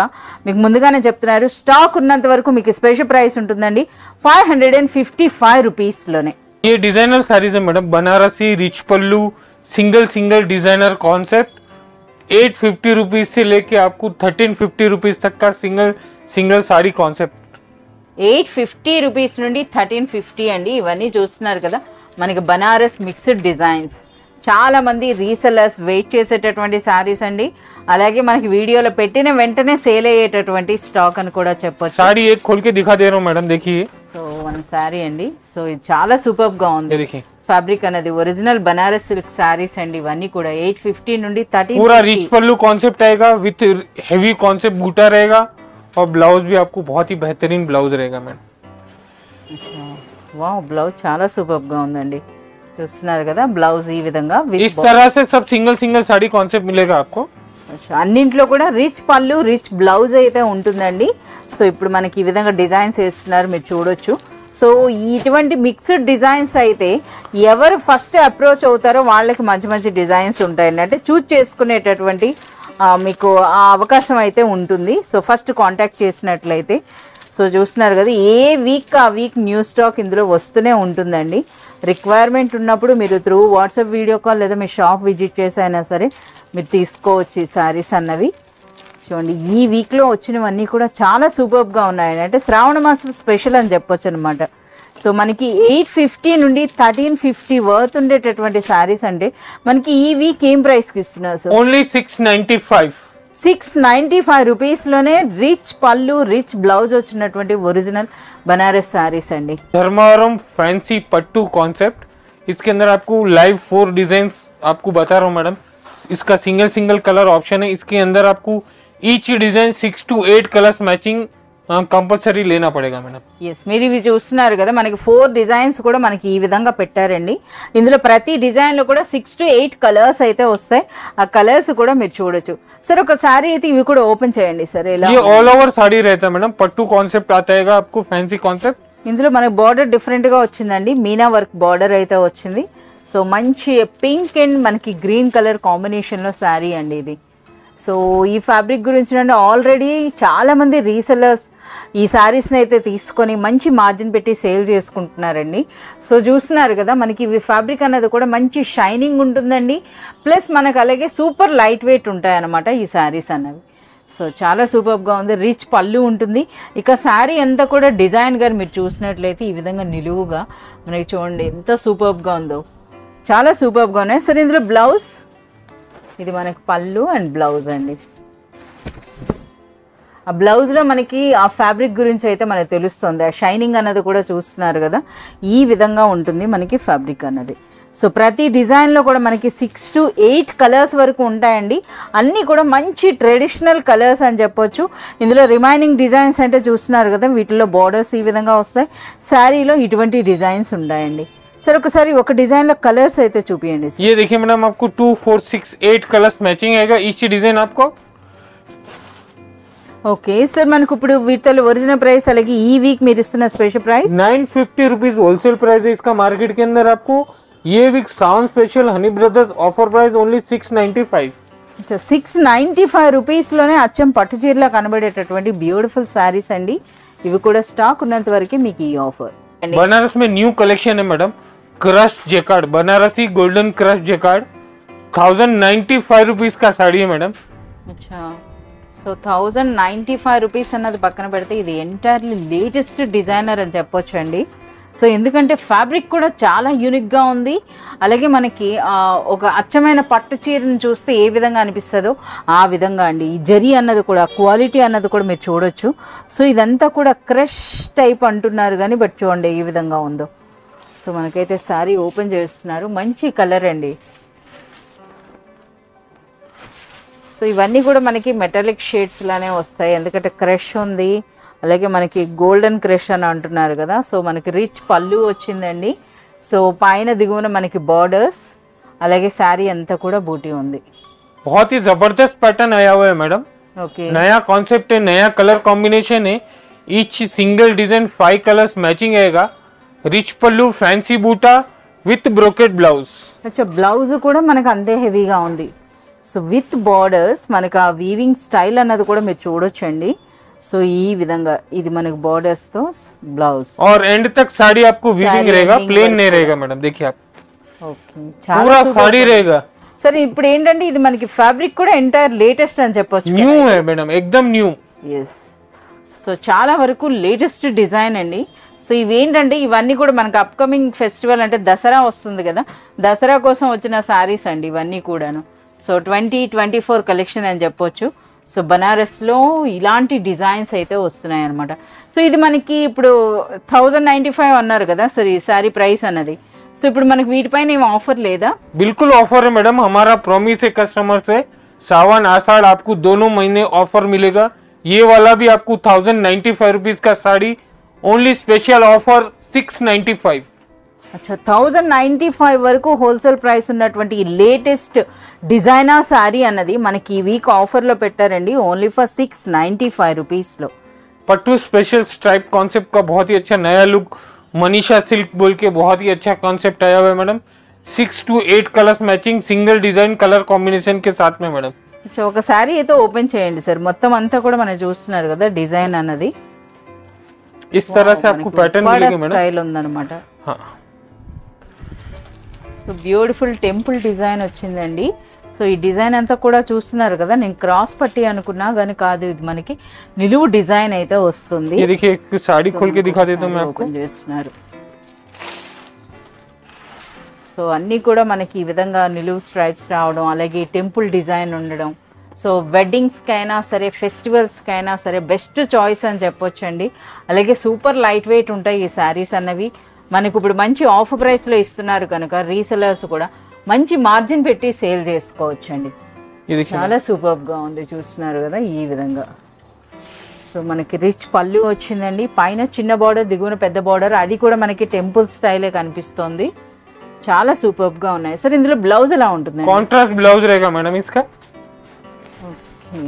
మీకు ముందుగానే చెప్తున్నారు, స్టాక్ ఉన్నంత వరకు మీకు స్పెషల్ ప్రైస్ ఉంటుందండి 555 రూపీస్లోనే. ये डिजाइनर साड़ीज है madam, Banarasi rich pallu, single single designer concept. 850 rupees से लेके आपको 1350 रुपीज तक का single single sari concept. 850 rupees నుండి 1350 అండి. ఇవన్నీ చూస్తున్నారు కదా మనకి బనారస్ మిక్స్డ్ డిజైన్స్. చాలా మంది రీసెలర్స్ వెయిట్ చేసేటటువంటి శారీస్ అండి, అలాగే మనకి వీడియోలో పెట్టిన వెంటనే సేల్ అయ్యేటటువంటి స్టాక్ అని కూడా చెప్పొచ్చు. साड़ी एक खोल के दिखा दे रहा हूँ मैडम, देखिए. సో మన శారీ అండి, సో ఇది చాలా సూపర్ గా ఉంది. देखिए ఫ్యాబ్రిక్ అనేది ఒరిజినల్ బనారస్ సిల్క్ శారీస్ అండి, ఇవన్నీ కూడా 850 నుండి 1350. पूरा रिच पल्लू कॉन्सेप्ट आएगा विथ हेवी कॉन्सेप्ट बूटा रहेगा और ब्लाउज भी आपको बहुत ही बेहतरीन ब्लाउज रहेगा मैम. వావ్, బ్లౌజ్ చాలా సూపర్ గా ఉందండి, చూస్తున్నారు కదా. బ్లౌజ్ ఈ విధంగా इस तरह से सब सिंगल सिंगल साड़ी कॉन्सेप्ट मिलेगा आपको. అన్నింట్లో కూడా రిచ్ పళ్ళు రిచ్ బ్లౌజ్ అయితే ఉంటుందండి. సో ఇప్పుడు మనకి ఈ విధంగా డిజైన్స్ వేస్తున్నారు, మీరు చూడొచ్చు. సో ఇటువంటి మిక్స్డ్ డిజైన్స్ అయితే ఎవరు ఫస్ట్ అప్రోచ్ అవుతారో వాళ్ళకి మంచి మంచి డిజైన్స్ ఉంటాయండి, అంటే చూజ్ చేసుకునేటటువంటి మీకు ఆ అవకాశం అయితే ఉంటుంది. సో ఫస్ట్ కాంటాక్ట్ చేసినట్లయితే. సో చూస్తున్నారు కదా, ఏ వీక్ ఆ వీక్ న్యూ స్టాక్ ఇందులో వస్తూనే ఉంటుందండి. రిక్వైర్మెంట్ ఉన్నప్పుడు మీరు త్రూ వాట్సాప్ వీడియో కాల్ లేదా మీ షాప్ విజిట్ చేసి అయినా సరే మీరు తీసుకోవచ్చు ఈ శారీస్ అన్నవి. చూడండి ఈ వీక్లో వచ్చినవన్నీ కూడా చాలా సూపర్గా ఉన్నాయండి, అంటే శ్రావణ మాసం స్పెషల్ అని చెప్పొచ్చు అనమాట. సో మనకి 850 నుండి 1350 వర్త్ ఉండేటటువంటి శారీస్ అంటే మనకి ఈ వీక్ ఏం ప్రైస్కి ఇస్తున్నారు సార్? ఓన్లీ 695. 695 రూపీస్లోనే రిచ్ పళ్ళు రిచ్ బ్లౌజ్ వచ్చినటువంటి ఒరిజినల్ బనారస్ శారీస్ అండి. Dharmavaram fancy pattu concept. इसके अंदर आपको लाइव 4 डिजाइन आपको बता रहा हूँ मैडम. इसका सिंगल सिंगल कलर ऑप्शन है. इसके अंदर आपको each design 6 to 8 colours matching compulsory లేనా పడేగా మేడం. ఎస్, మీరు ఇవి చూస్తున్నారు కదా, మనకి 4 డిజైన్స్ కూడా మనకి ఈ విధంగా పెట్టారండి. ఇందులో ప్రతి డిజైన్లో కూడా 6 to 8 కలర్స్ అయితే వస్తాయి, ఆ కలర్స్ కూడా మీరు చూడొచ్చు. సార్ ఒక సారీ అయితే ఇవి కూడా ఓపెన్ చేయండి సార్. ఇలా ये ऑल ओवर साड़ी रहता है मैडम, पट्टू कॉन्सेप्ट आता है आपको, फैंसी कॉन्सेप्ट. ఇందులో మనకి బార్డర్ డిఫరెంట్గా వచ్చిందండి, మీనా వర్క్ బార్డర్ అయితే వచ్చింది. సో మంచి పింక్ అండ్ మనకి గ్రీన్ కలర్ కాంబినేషన్లో శారీ అండి ఇది. సో ఈ ఫ్యాబ్రిక్ గురించి అంటే ఆల్రెడీ చాలామంది రీసెలర్స్ ఈ శారీస్ని అయితే తీసుకొని మంచి మార్జిన్ పెట్టి సేల్ చేసుకుంటున్నారండి. సో చూస్తున్నారు కదా, మనకి ఇవి ఫ్యాబ్రిక్ అనేది కూడా మంచి షైనింగ్ ఉంటుందండి, ప్లస్ మనకు అలాగే సూపర్ లైట్ వెయిట్ ఉంటాయన్నమాట ఈ శారీస్ అన్నవి. సో చాలా సూపర్గా ఉంది, రిచ్ పళ్ళు ఉంటుంది. ఇక శారీ అంతా కూడా డిజైన్గా మీరు చూసినట్లయితే ఈ విధంగా నిలువుగా మనకి చూడండి ఎంత సూపర్గా ఉందో, చాలా సూపర్గా ఉన్నాయి. సరే ఇందులో బ్లౌజ్, ఇది మనకి పళ్ళు అండ్ బ్లౌజ్ అండి. ఆ బ్లౌజ్లో మనకి ఆ ఫ్యాబ్రిక్ గురించి అయితే మనకు తెలుస్తుంది, ఆ షైనింగ్ అన్నది కూడా చూస్తున్నారు కదా, ఈ విధంగా ఉంటుంది మనకి ఫ్యాబ్రిక్ అన్నది. సో ప్రతి డిజైన్లో కూడా మనకి 6 to 8 కలర్స్ వరకు ఉంటాయండి, అన్నీ కూడా మంచి ట్రెడిషనల్ కలర్స్ అని చెప్పొచ్చు. ఇందులో రిమైనింగ్ డిజైన్స్ అంటే చూస్తున్నారు కదా, వీటిలో బార్డర్స్ ఈ విధంగా వస్తాయి, శారీలో ఇటువంటి డిజైన్స్ ఉంటాయండి. सर ఒకసారి ఒక డిజైన్ లో కలర్స్ అయితే చూపియండి. ये देखिए मैडम, आपको 2 4 6 8 कलर्स मैचिंग आएगा ईच डिजाइन आपको. ఓకే సార్, మనకు ఇప్పుడు వీటిలో ఒరిజినల్ ప్రైస్ అలాగే ఈ వీక్ మీరు ఇస్తున్న special price 950 rupees wholesale price है इसका मार्केट के अंदर. आपको ये week sound special honey brothers offer price only 695. 695 రూపీస్లోనే అచ్చం పట్టు చీరలా కనబడేటటువంటి బ్యూటిఫుల్ శారీస్ అండి. ఇవి కూడా స్టాక్ ఉన్నంత వరకే మీకు ఈ ఆఫర్. बनारस में न्यू कलेक्शन है madam, crush jacquard, Banarasi golden crush jacquard, 1095 rupees का साड़ी है मैडम। अच्छा, సో 1095 రూపీస్ అన్నది పక్కన పెడితే ఇది ఎంటైర్లీ లేటెస్ట్ డిజైనర్ అని చెప్పొచ్చు అండి. సో ఎందుకంటే ఫ్యాబ్రిక్ కూడా చాలా యూనిక్గా ఉంది. అలాగే మనకి ఒక అచ్చమైన పట్టు చీరను చూస్తే ఏ విధంగా అనిపిస్తుందో ఆ విధంగా అండి. ఈ జరీ అన్నది కూడా క్వాలిటీ అన్నది కూడా మీరు చూడొచ్చు. సో ఇదంతా కూడా క్రష్ టైప్ అంటున్నారు కానీ బట్ చూడండి ఏ విధంగా ఉందో. సో మనకైతే శారీ ఓపెన్ చేస్తున్నారు, మంచి కలర్ అండి. సో ఇవన్నీ కూడా మనకి మెటాలిక్ షేడ్స్ లానే వస్తాయి, ఎందుకంటే క్రష్ ఉంది, అలాగే మనకి గోల్డెన్ క్రష్ అని అంటున్నారు కదా. సో మనకి రిచ్ పళ్ళు వచ్చిందండి. సో పైన దిగువన మనకి బార్డర్స్, అలాగే శారీ అంతా కూడా బూటీ ఉంది. बहुत ही जबरदस्त पैटर्न आया हुआ है मैडम। ఓకే, नया कॉन्सेप्ट है, नया कलर कॉम्बिनेशन है। Each single design 5 colours matching आएगा। Rich pallu, fancy buta with brocade blouse. అచ్చా, బ్లౌజ్ కూడా మనకు అంతే హెవీగా ఉంది. సో విత్ బార్డర్స్ మనకు ఆ వీవింగ్ స్టైల్ అన్నది కూడా మీరు చూడొచ్చండి. సో ఈ విధంగా ఇది మనకు బార్డర్స్ తో బ్లౌజ్ और एंड तक साड़ी आपको वीविंग रहेगा, प्लेन नहीं रहेगा मैडम। देखिए आप, ఓకే, पूरा साड़ी रहेगा। సరే ఇప్పుడు ఏంటంటే ఇది మనకి ఫ్యాబ్రిక్ కూడా ఎంటైర్ లేటెస్ట్ అని చెప్పొచ్చు. न्यू है मैडम, एकदम न्यू। ఎస్, సో చాలా వరకు లేటెస్ట్ డిజైన్ అండి. సో ఇవేంటంటే ఇవన్నీ కూడా మనకు అప్కమింగ్ ఫెస్టివల్ అంటే దసరా వస్తుంది కదా, దసరా కోసం వచ్చిన శారీస్ అండి ఇవన్నీ కూడాను. సో 2024 కలెక్షన్ అని చెప్పొచ్చు. సో బనారస్లో ఇలాంటి డిజైన్స్ అయితే వస్తున్నాయి అనమాట. సో ఇది మనకి ఇప్పుడు 1095 అన్నారు కదా సార్ ఈ శారీ ప్రైస్ అన్నది. సో ఇప్పుడు మనకి వీటిపైన ఏం ఆఫర్ లేదా? बिल्कुल ऑफर है मैडम, हमारा प्रॉमिस है कस्टमर से। सावन आषाढ़ आपको दोनों महीने ऑफर मिलेगा। ये वाला भी आपको 1095 रुपीज का साड़ी, ओनली स्पेशल ऑफर 695। అచ్చా, 1095 వరకు హోల్సేల్ ప్రైస్ ఉన్నటువంటి లేటెస్ట్ డిజైనర్ శారీ అన్నది మనకి ఈ వీక్ ఆఫర్లో పెట్టారండి, ఓన్లీ ఫర్ 695 రూపీస్లో. पट्टू स्पेशल स्ट्राइप कॉन्सेप्ट का बहुत ही अच्छा नया लुक, मनीषा सिल्क बोल के बहुत ही अच्छा कॉन्सेप्ट आया हुआ है madam. 6 to 8 colours matching, single design colour combination के साथ में मैडम। సో ఒక శారీ అయితే ఓపెన్ చేయండి సార్, మొత్తం అంతా కూడా మనం చూస్తున్నారు కదా డిజైన్ అన్నది. इस तरह से आपको पैटर्न मिलेगा मैडम। స్టైల్ ఉందన్నమాట. हाँ, సో బ్యూటిఫుల్ టెంపుల్ డిజైన్ వచ్చిందండి. సో ఈ డిజైన్ అంతా కూడా చూస్తున్నారు కదా, నేను క్రాస్ పట్టి అనుకున్నా కానీ కాదు, ఇది మనకి నిలువు డిజైన్ అయితే వస్తుంది. ये देखिए एक साड़ी खोल के दिखा देता हूँ मैं आपको। ఓపెన్ చేస్తున్నారు. సో అన్నీ కూడా మనకి ఈ విధంగా నిలువు స్ట్రైప్స్ రావడం, అలాగే టెంపుల్ డిజైన్ ఉండడం. సో వెడ్డింగ్స్కైనా సరే, ఫెస్టివల్స్కైనా సరే బెస్ట్ చాయిస్ అని చెప్పొచ్చండి. అలాగే సూపర్ లైట్ వెయిట్ ఉంటాయి ఈ శారీస్ అన్నవి. మనకు ఇప్పుడు మంచి ఆఫర్ ప్రైస్లో ఇస్తున్నారు కనుక రీసెలర్స్ కూడా మంచి మార్జిన్ పెట్టి సేల్ చేసుకోవచ్చండి. ये देखिए చాలా సూపర్గా ఉంది, చూస్తున్నారు కదా ఈ విధంగా. సో మనకి రిచ్ పళ్ళు వచ్చిందండి, పైన చిన్న బార్డర్, దిగువన పెద్ద బార్డర్, అది కూడా మనకి టెంపుల్ స్టైలే కనిపిస్తోంది. చాలా సూపర్గా ఉన్నాయి సార్. ఇందులో బ్లౌజ్ ఎలా ఉంటుంది? कॉन्ट्रास्ट ब्लाउज रहेगा मैडम इसका। ఓకే,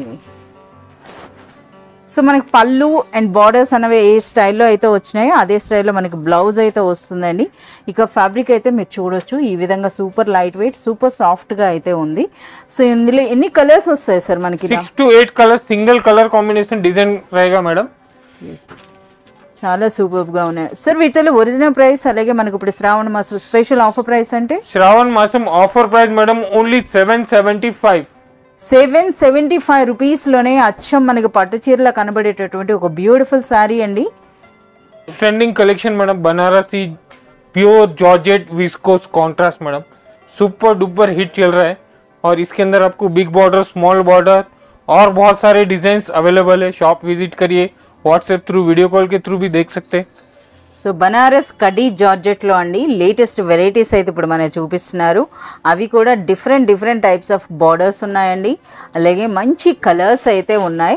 సో మనకి పళ్ళు అండ్ బార్డర్స్ అనేవి ఏ స్టైల్లో అయితే వచ్చినాయో అదే స్టైల్లో మనకి బ్లౌజ్ అయితే వస్తుందండి. ఇక ఫ్యాబ్రిక్ అయితే మీరు చూడొచ్చు ఈ విధంగా సూపర్ లైట్ వెయిట్, సూపర్ సాఫ్ట్గా అయితే ఉంది. సో ఇందులో ఎన్ని కలర్స్ వస్తాయి సార్ మనకి? 6 to 8 colour single colour combination design रहेगा मैडम। చాలా సూపర్గా ఉన్నాయి సార్. వీటిలో ఒరిజినల్ ప్రైస్, అలాగే మనకి ఇప్పుడు శ్రావణ మాసం స్పెషల్ ఆఫర్ ప్రైస్ అంటే श्रावण मासम ऑफर प्राइस मैडम ओनली 775। 775 రూపీస్లోనే అచ్చం మనకి పట్టు చీరలా కనబడేటటువంటి ఒక బ్యూటిఫుల్ శారీ అండి. Trending collection madam, Banarasi pure georgette viscose contrast madam, super duper hit चल रहा है। और इसके अंदर आपको बिग बॉर्डर, स्मॉल बॉर्डर और बहुत सारे डिजाइन्स अवेलेबल है। शॉप विजिट करिए, व्हाट्सएप थ्रू, वीडियो कॉल के थ्रू भी देख सकते हैं। సో బనారస్ కడీ జార్జెట్లో అండి లేటెస్ట్ వెరైటీస్ అయితే ఇప్పుడు మనకి చూపిస్తున్నారు. అవి కూడా డిఫరెంట్ టైప్స్ ఆఫ్ బార్డర్స్ ఉన్నాయండి, అలాగే మంచి కలర్స్ అయితే ఉన్నాయి.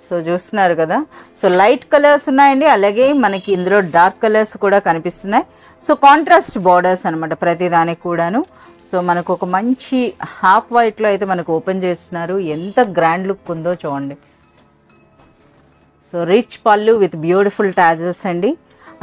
సో చూస్తున్నారు కదా, సో లైట్ కలర్స్ ఉన్నాయండి, అలాగే మనకి ఇందులో డార్క్ కలర్స్ కూడా కనిపిస్తున్నాయి. సో కాంట్రాస్ట్ బార్డర్స్ అనమాట ప్రతి దానికి కూడాను. సో మనకు ఒక మంచి హాఫ్ వైట్లో అయితే మనకు ఓపెన్ చేస్తున్నారు. ఎంత గ్రాండ్ లుక్ ఉందో చూడండి. సో రిచ్ పళ్ళు విత్ బ్యూటిఫుల్ టాజల్స్ అండి,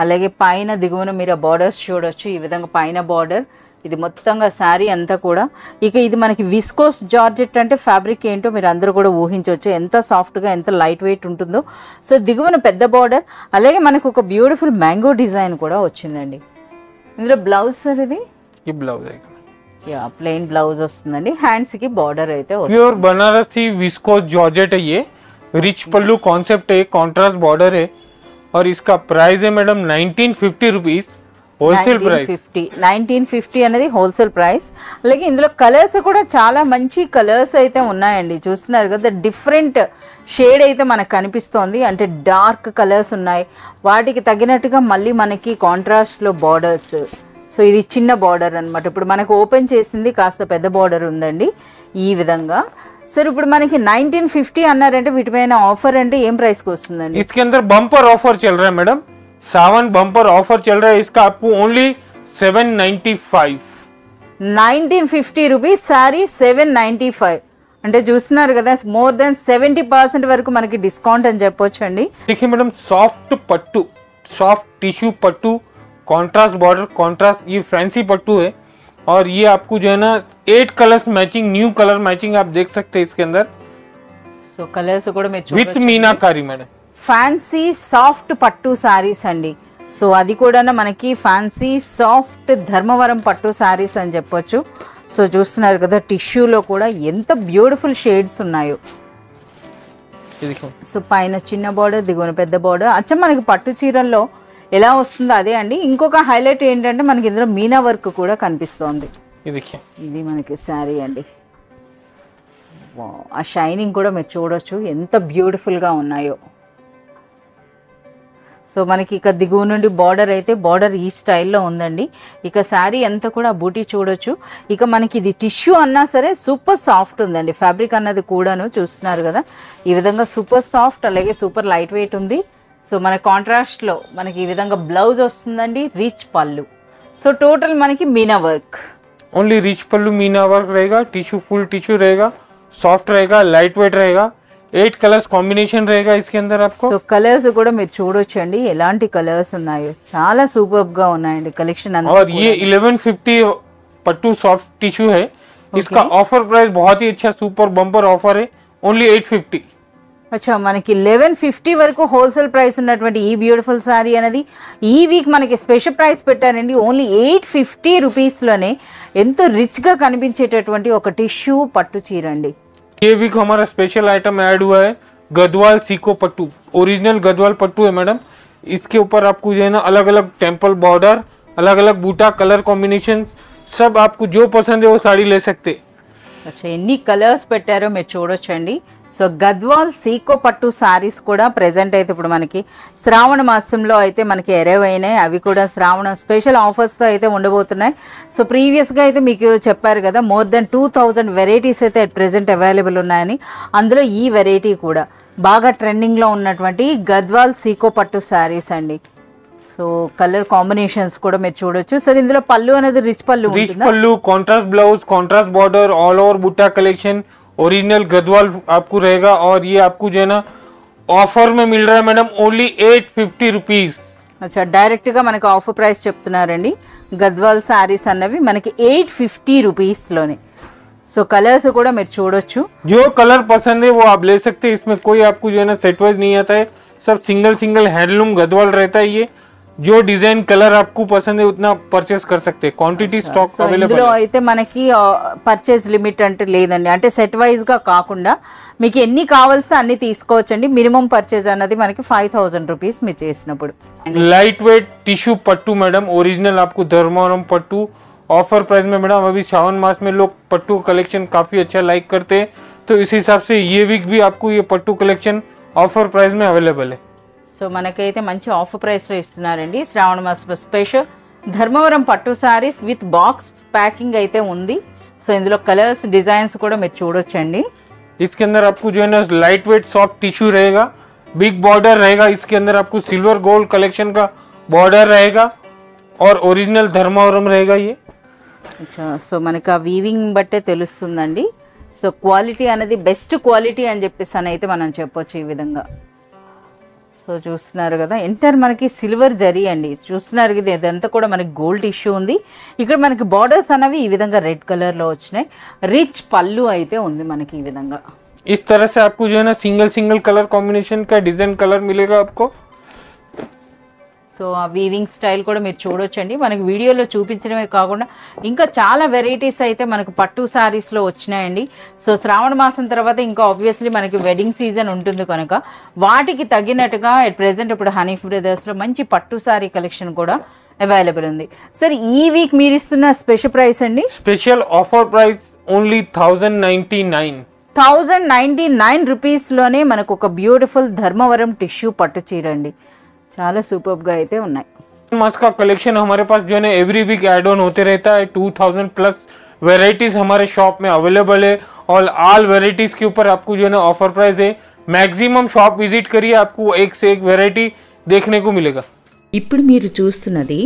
అలాగే పైన దిగువన మీరు ఆ బార్డర్స్ చూడొచ్చు. ఈ విధంగా పైన బార్డర్, ఇది మొత్తంగా శారీ అంతా కూడా. ఇక ఇది మనకి విస్కోస్ జార్జెట్ అంటే ఫ్యాబ్రిక్ ఏంటో మీరు అందరూ కూడా ఊహించవచ్చు, ఎంత సాఫ్ట్గా, ఎంత లైట్ వెయిట్ ఉంటుందో. సో దిగువన పెద్ద బార్డర్, అలాగే మనకు ఒక బ్యూటిఫుల్ మ్యాంగో డిజైన్ కూడా వచ్చిందండి. ఇందులో బ్లౌజ్ సార్ ఇది ये ब्लाउज है యా ప్లెయిన్ బ్లౌజ్ వస్తుందండి, హ్యాండ్స్ కి బార్డర్ అయితే వస్తుంది. प्योर बनारसी विस्कोस जॉर्जेट है ये, रिच पल्लू कॉन्सेप्ट है, कॉन्ट्रास्ट बॉर्डर है और इसका प्राइस है मैडम 1950 रुपीज होलसेल प्राइस. 1950 అనేది హోల్సేల్ ప్రైస్. అలాగే ఇందులో కలర్స్ కూడా చాలా మంచి కలర్స్ అయితే ఉన్నాయండి. చూస్తున్నారు కదా, డిఫరెంట్ షేడ్ అయితే మనకు కనిపిస్తోంది. అంటే డార్క్ కలర్స్ ఉన్నాయి, వాటికి తగినట్టుగా మళ్ళీ మనకి కాంట్రాస్ట్లో బార్డర్స్. సో ఇది చిన్న బార్డర్ అనమాట. ఇప్పుడు మనకు ఓపెన్ చేసింది కాస్త పెద్ద బార్డర్ ఉందండి ఈ విధంగా. सर ఇప్పుడు మనకి 1950 అన్నారంటే వీటిపైన ఆఫర్ అంటే ఏం ప్రైస్ కి వస్తుందండి? इसके अंदर बम्पर ऑफर चल रहा है मैडम, सावन बम्पर ऑफर चल रहा है, इसका आपको ओनली 795. 1950 రూపీస్ సారీ 795 అంటే చూస్తున్నారు కదా, మోర్ దెన్ 70% వరకు మనకి డిస్కౌంట్ అని చెప్పొచ్చు అండి. देखिए madam, soft pattu, soft tissue pattu, contrast border, contrast ये फैंसी पट्टू है और ये आपको जो है ना 8 colours matching, new colour matching आप देख सकते हैं इसके अंदर. సో కలర్స్ కూడా మీరు with meenakari madam. Fancy soft పట్టు సారీస్ అండి. సో అది కూడా మనకి ఫ్యాన్సీ సాఫ్ట్ ధర్మవరం పట్టు సారీస్ అని చెప్పొచ్చు. సో చూస్తున్నారు కదా, టిష్యూలో కూడా ఎంత బ్యూటిఫుల్ షేడ్స్ ఉన్నాయో. ये देखो, సో పైన చిన్న బార్డర్, దిగువన పెద్ద బార్డర్. అచ్చా మనకి పట్టు చీరల్లో ఎలా వస్తుందో అదే అండి. ఇంకొక హైలైట్ ఏంటంటే మనకి ఇందులో మీనా వర్క్ కూడా కనిపిస్తోంది. ये देखिए, ఇది మనకి శారీ అండి. వావ్, ఆ షైనింగ్ కూడా మీరు చూడొచ్చు ఎంత బ్యూటిఫుల్గా ఉన్నాయో. సో మనకి ఇక దిగువ నుండి బార్డర్ అయితే బార్డర్ ఈ స్టైల్లో ఉందండి. ఇక శారీ అంతా కూడా బూటీ చూడొచ్చు. ఇక మనకి ఇది టిష్యూ అన్నా సరే సూపర్ సాఫ్ట్ ఉందండి. ఫ్యాబ్రిక్ అన్నది కూడాను చూస్తున్నారు కదా, ఈ విధంగా సూపర్ సాఫ్ట్, అలాగే సూపర్ లైట్ వెయిట్ ఉంది. సో మన కాంట్రాస్ట్లో మనకి ఈ విధంగా బ్లౌజ్ వస్తుందండి, రిచ్ పళ్ళు. సో టోటల్ మనకి మీనా వర్క్. ओनली रिच पल्लू मीना वर्क रहेगा, टिश्यू फुल टिश्यू रहेगा, सॉफ्ट रहेगा, लाइट वेट रहेगा, 8 कलर्स कॉम्बिनेशन रहेगा इसके अंदर आपको. సో కలర్స్ కూడా మీరు చూడొచ్చండి ఎలాంటి కలర్స్ ఉన్నాయో, చాలా సూపర్ గా ఉన్నాయండి కలెక్షన్ అంతా. और ये 1150 पट्टू सॉफ्ट टिश्यू है, इसका ऑफर प्राइस बहुत ही अच्छा सुपर बम्पर ऑफर है, ओनली 850. అచ్చా మనకి 1150 వరకు హోల్సేల్ ప్రైస్ ఉన్నటువంటి ఈ బ్యూటిఫుల్ సారీ అనేది ఈ వీక్ మనకి స్పెషల్ ప్రైస్ పెట్టారండి. ఓన్లీ 850 రూపీస్లోనే ఎంతో రిచ్గా కనిపించేటటువంటి ఒక టిష్యూ పట్టు చీర అండి. ये वीक हमारा स्पेशल आइटम ऐड हुआ है गदवाल सीको पट्टू, ओरिजिनल गदवाल पट्टू है मैडम. इसके ऊपर आपको जो है ना अलग अलग टेम्पल बॉर्डर, अलग अलग बूटा, कलर कॉम्बिनेशन, सब आपको जो पसंद है वो साड़ी ले सकते. అచ్చా ఎన్ని కలర్స్ పెట్టారో మీరు చూడొచ్చండి. సో గద్వాల్ సీకో పట్టు సారీస్ కూడా ప్రెజెంట్ అయితే ఇప్పుడు మనకి శ్రావణ మాసంలో అయితే మనకి అరైవ్ అయినాయి. అవి కూడా శ్రావణ స్పెషల్ ఆఫర్స్తో అయితే ఉండబోతున్నాయి. సో ప్రీవియస్గా అయితే మీకు చెప్పారు కదా, మోర్ దెన్ 2000 వెరైటీస్ అయితే ప్రెజెంట్ అవైలబుల్ ఉన్నాయని. అందులో ఈ వెరైటీ కూడా బాగా ట్రెండింగ్లో ఉన్నటువంటి గద్వాల్ సీకో పట్టు సారీస్ అండి. సో కలర్ కాంబినేషన్స్ కూడా మీరు చూడొచ్చు. సరే ఇందులో పళ్ళు అనేది rich pallu, rich pallu, contrast blouse, contrast border, all over buta collection, original Gadwal आपको रहेगा. और ये आपको जो है ना ऑफर में मिल रहा है मैडम, ओनली 850 रुपीज. అచ్చా డైరెక్ట్గా మనకి ఆఫర్ ప్రైస్ చెప్తున్నారండి. గద్వాల్ శారీస్ అన్నవి మనకి 850 రూపీస్లోనే. సో కలర్స్ కూడా మీరు చూడొచ్చు. जो कलर पसंद है वो आप ले सकते हैं. इसमें कोई आपको जो है ना सेट वाइज नहीं आता है, सब सिंगल सिंगल हैंडलूम गदवाल रहता है. ये जो डिजाइन कलर आपको पसंद है उतना परचेस कर सकते हैं. क्वांटिटी स्टॉक సో अवेलेबल ఇందులో है. అయితే మనకి పర్చేజ్ లిమిట్ అంటే లేదండి. అంటే సెట్ వైజ్గా కాకుండా మీకు ఎన్ని కావాల్సిన అన్ని తీసుకోవచ్చండి. మినిమం పర్చేజ్ అన్నది మనకి 5000 రూపీస్ మీరు చేసినప్పుడు. Light weight tissue pattu madam, original आपको धर्मावरम पट्टू ऑफर प्राइस में मैडम. अभी श्रावण मास में लोग पट्टू कलेक्शन काफी अच्छा लाइक करते हैं, तो इस हिसाब से ये वीक भी आपको ये पट्टू कलेक्शन ऑफर प्राइस में अवेलेबल है. సో మనకైతే మంచి ఆఫర్ ప్రైస్లో ఇస్తున్నారండి. శ్రావణ మాస స్పెషల్ ధర్మవరం పట్టు సారీస్ విత్ బాక్స్ ప్యాకింగ్ అయితే ఉంది. సో ఇందులో కలర్స్ డిజైన్స్ కూడా మీరు చూడొచ్చండి. इसके अंदर आपको जो है ना लाइट वेट सॉफ्ट टिश्यू रहेगा, बिग बॉर्डर रहेगा. इसके अंदर आपको सिल्वर गोल्ड कलेक्शन का बॉर्डर रहेगा और ओरिजिनल धर्मावरम रहेगा ये. సో మనకి ఆ వీవింగ్ బట్టే తెలుస్తుందండి. సో క్వాలిటీ అనేది బెస్ట్ క్వాలిటీ అని చెప్పేసి అని అయితే మనం చెప్పొచ్చు ఈ విధంగా. సో చూస్తున్నారు కదా, ఎంటర్ మనకి సిల్వర్ జరీ అండి. చూస్తున్నారు కదా, ఇదంతా కూడా మనకి గోల్డ్ ఇష్యూ ఉంది. ఇక్కడ మనకి బార్డర్స్ అనేవి ఈ విధంగా రెడ్ కలర్లో వచ్చినాయి. రిచ్ పళ్ళు అయితే ఉంది మనకి ఈ విధంగా. इस तरह से आपको जो है ना सिंगल सिंगल कलर कॉम्बिनेशन का डिजाइन कलर मिलेगा आपको. సో ఆ వీవింగ్ స్టైల్ కూడా మీరు చూడొచ్చండి. మనకి వీడియోలో చూపించడమే కాకుండా ఇంకా చాలా వెరైటీస్ అయితే మనకు పట్టు శారీస్లో వచ్చినాయండి. సో శ్రావణ మాసం తర్వాత ఇంకా ఆబ్వియస్లీ మనకి వెడ్డింగ్ సీజన్ ఉంటుంది కనుక వాటికి తగినట్టుగా ఎట్ ప్రెజెంట్ ఇప్పుడు హనీ బ్రదర్స్లో మంచి పట్టు శారీ కలెక్షన్ కూడా అవైలబుల్ ఉంది. సార్ ఈ వీక్ మీరు ఇస్తున్న స్పెషల్ ప్రైస్ అండి? స్పెషల్ ఆఫర్ ప్రైస్ ఓన్లీ 1099 రూపీస్లోనే మనకు ఒక బ్యూటిఫుల్ ధర్మవరం టిష్యూ పట్టు చీర అండి. చాలా సూపర్గా అయితే ఉన్నాయి. मास का कलेक्शन हमारे पास जो है ना एवरी वीक एड ऑन होते रहता है. 2000 प्लस वेराइटीज हमारे शॉप में अवेलेबल है और ऑल वेराइटीज के ऊपर आपको जो है ना ऑफर प्राइस है. मैक्सिमम शॉप विजिट करिए, आपको एक से एक वेराइटी देखने को मिलेगा. ఇప్పుడు మీరు చూస్తున్నది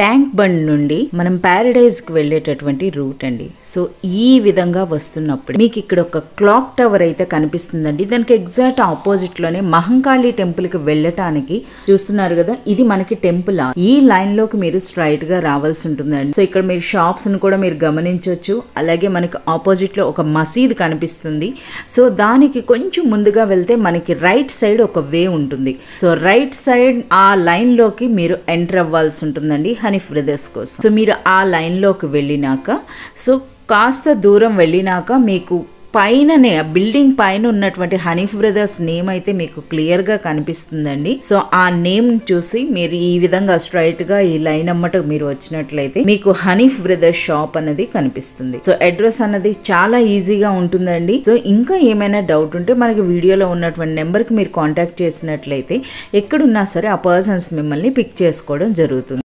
ట్యాంక్ బండ్ నుండి మనం ప్యారడైజ్కి వెళ్ళేటటువంటి రూట్ అండి. సో ఈ విధంగా వస్తున్నప్పుడు మీకు ఇక్కడ ఒక క్లాక్ టవర్ అయితే కనిపిస్తుందండి. దానికి ఎగ్జాక్ట్ ఆపోజిట్లోనే మహంకాళి టెంపుల్కి వెళ్ళటానికి చూస్తున్నారు కదా, ఇది మనకి టెంపుల్. ఈ లైన్లోకి మీరు స్ట్రైట్గా రావాల్సి ఉంటుందండి. సో ఇక్కడ మీరు షాప్స్ను కూడా మీరు గమనించవచ్చు. అలాగే మనకి ఆపోజిట్లో ఒక మసీద్ కనిపిస్తుంది. సో దానికి కొంచెం ముందుగా వెళ్తే మనకి రైట్ సైడ్ ఒక వే ఉంటుంది. సో రైట్ సైడ్ ఆ లైన్లోకి మీరు ఎంటర్ అవ్వాల్సి ఉంటుందండి హనీ బ్రదర్స్ కోసం. సో మీరు ఆ లైన్లోకి వెళ్ళినాక సో కాస్త దూరం వెళ్ళినాక మీకు పైననే ఆ బిల్డింగ్ పైన ఉన్నటువంటి హనీ బ్రదర్స్ నేమ్ అయితే మీకు క్లియర్గా కనిపిస్తుందండి. సో ఆ నేమ్ చూసి మీరు ఈ విధంగా స్ట్రైట్గా ఈ లైన్ అమ్మట మీరు వచ్చినట్లయితే మీకు హనీ బ్రదర్స్ షాప్ అనేది కనిపిస్తుంది. సో అడ్రస్ అన్నది చాలా ఈజీగా ఉంటుందండి. సో ఇంకా ఏమైనా డౌట్ ఉంటే మనకి వీడియోలో ఉన్నటువంటి నెంబర్కి మీరు కాంటాక్ట్ చేసినట్లయితే ఎక్కడున్నా సరే ఆ పర్సన్స్ మిమ్మల్ని పిక్ చేసుకోవడం జరుగుతుంది.